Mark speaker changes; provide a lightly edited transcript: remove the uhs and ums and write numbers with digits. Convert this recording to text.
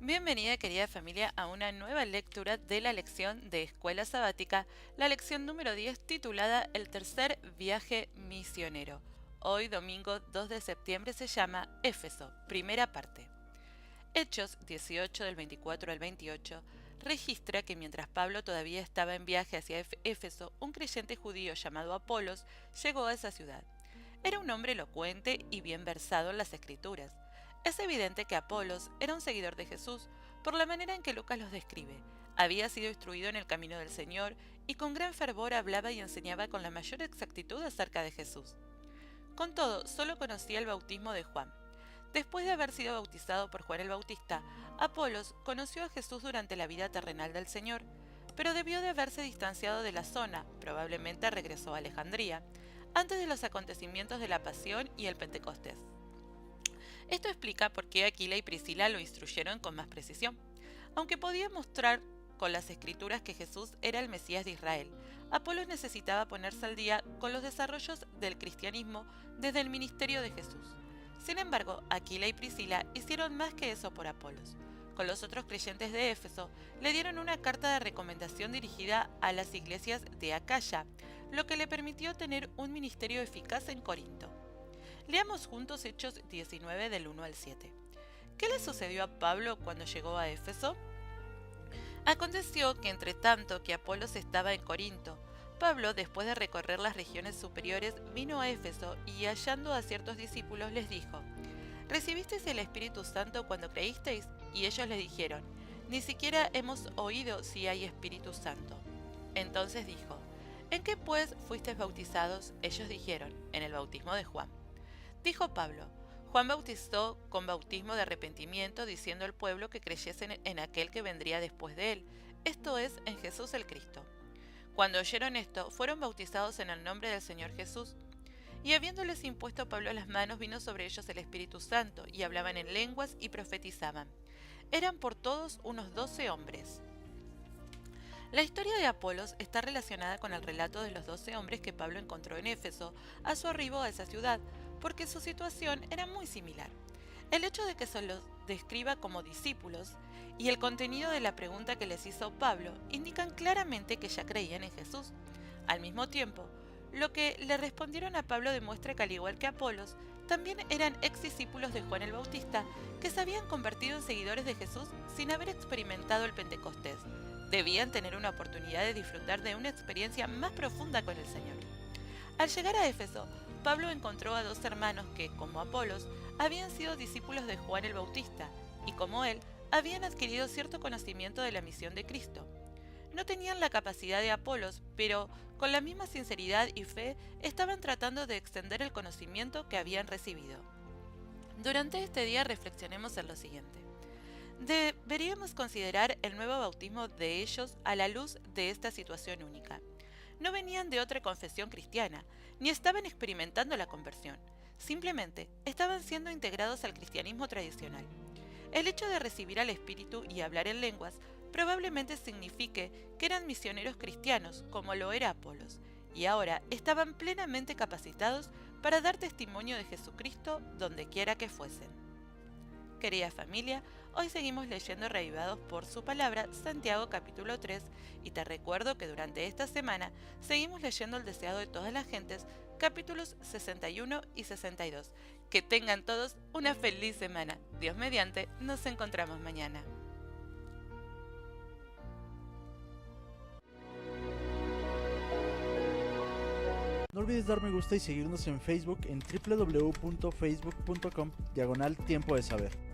Speaker 1: Bienvenida, querida familia, a una nueva lectura de la lección de Escuela Sabática, la lección número 10 titulada El tercer viaje misionero. Hoy, domingo 2 de septiembre, se llama Éfeso, primera parte. Hechos 18 del 24 al 28 registra que mientras Pablo todavía estaba en viaje hacia Éfeso, un creyente judío llamado Apolos llegó a esa ciudad. Era un hombre elocuente y bien versado en las Escrituras. Es evidente que Apolos era un seguidor de Jesús por la manera en que Lucas los describe. Había sido instruido en el camino del Señor y con gran fervor hablaba y enseñaba con la mayor exactitud acerca de Jesús. Con todo, solo conocía el bautismo de Juan. Después de haber sido bautizado por Juan el Bautista, Apolos conoció a Jesús durante la vida terrenal del Señor, pero debió de haberse distanciado de la zona, probablemente regresó a Alejandría, antes de los acontecimientos de la Pasión y el Pentecostés. Esto explica por qué Aquila y Priscila lo instruyeron con más precisión. Aunque podía mostrar con las escrituras que Jesús era el Mesías de Israel, Apolos necesitaba ponerse al día con los desarrollos del cristianismo desde el ministerio de Jesús. Sin embargo, Aquila y Priscila hicieron más que eso por Apolos. Con los otros creyentes de Éfeso, le dieron una carta de recomendación dirigida a las iglesias de Acaya, lo que le permitió tener un ministerio eficaz en Corinto. Leamos juntos Hechos 19 del 1 al 7. ¿Qué le sucedió a Pablo cuando llegó a Éfeso? Aconteció que entre tanto que Apolos estaba en Corinto, Pablo, después de recorrer las regiones superiores, vino a Éfeso y hallando a ciertos discípulos les dijo: ¿Recibisteis el Espíritu Santo cuando creísteis? Y ellos le dijeron: Ni siquiera hemos oído si hay Espíritu Santo. Entonces dijo: ¿En qué pues fuisteis bautizados? Ellos dijeron: En el bautismo de Juan. Dijo Pablo: Juan bautizó con bautismo de arrepentimiento, diciendo al pueblo que creyesen en aquel que vendría después de él, esto es, en Jesús el Cristo. Cuando oyeron esto, fueron bautizados en el nombre del Señor Jesús. Y habiéndoles impuesto Pablo las manos, vino sobre ellos el Espíritu Santo, y hablaban en lenguas y profetizaban. Eran por todos unos 12 hombres. La historia de Apolos está relacionada con el relato de los 12 hombres que Pablo encontró en Éfeso a su arribo a esa ciudad, porque su situación era muy similar. El hecho de que se los describa como discípulos y el contenido de la pregunta que les hizo Pablo indican claramente que ya creían en Jesús. Al mismo tiempo, lo que le respondieron a Pablo demuestra que, al igual que Apolos, también eran ex discípulos de Juan el Bautista que se habían convertido en seguidores de Jesús sin haber experimentado el Pentecostés. Debían tener una oportunidad de disfrutar de una experiencia más profunda con el Señor. Al llegar a Éfeso, Pablo encontró a dos hermanos que, como Apolos, habían sido discípulos de Juan el Bautista y, como él, habían adquirido cierto conocimiento de la misión de Cristo. No tenían la capacidad de Apolos, pero con la misma sinceridad y fe estaban tratando de extender el conocimiento que habían recibido. Durante este día reflexionemos en lo siguiente. Deberíamos considerar el nuevo bautismo de ellos a la luz de esta situación única. No venían de otra confesión cristiana, ni estaban experimentando la conversión. Simplemente estaban siendo integrados al cristianismo tradicional. El hecho de recibir al Espíritu y hablar en lenguas probablemente signifique que eran misioneros cristianos, como lo era Apolos, y ahora estaban plenamente capacitados para dar testimonio de Jesucristo donde quiera que fuesen. Querida familia, hoy seguimos leyendo Reavivados por su palabra, Santiago capítulo 3, y te recuerdo que durante esta semana seguimos leyendo El deseado de todas las gentes, capítulos 61 y 62. Que tengan todos una feliz semana. Dios mediante, nos encontramos mañana.
Speaker 2: No olvides dar me gusta y seguirnos en Facebook en www.facebook.com/tiempo de saber.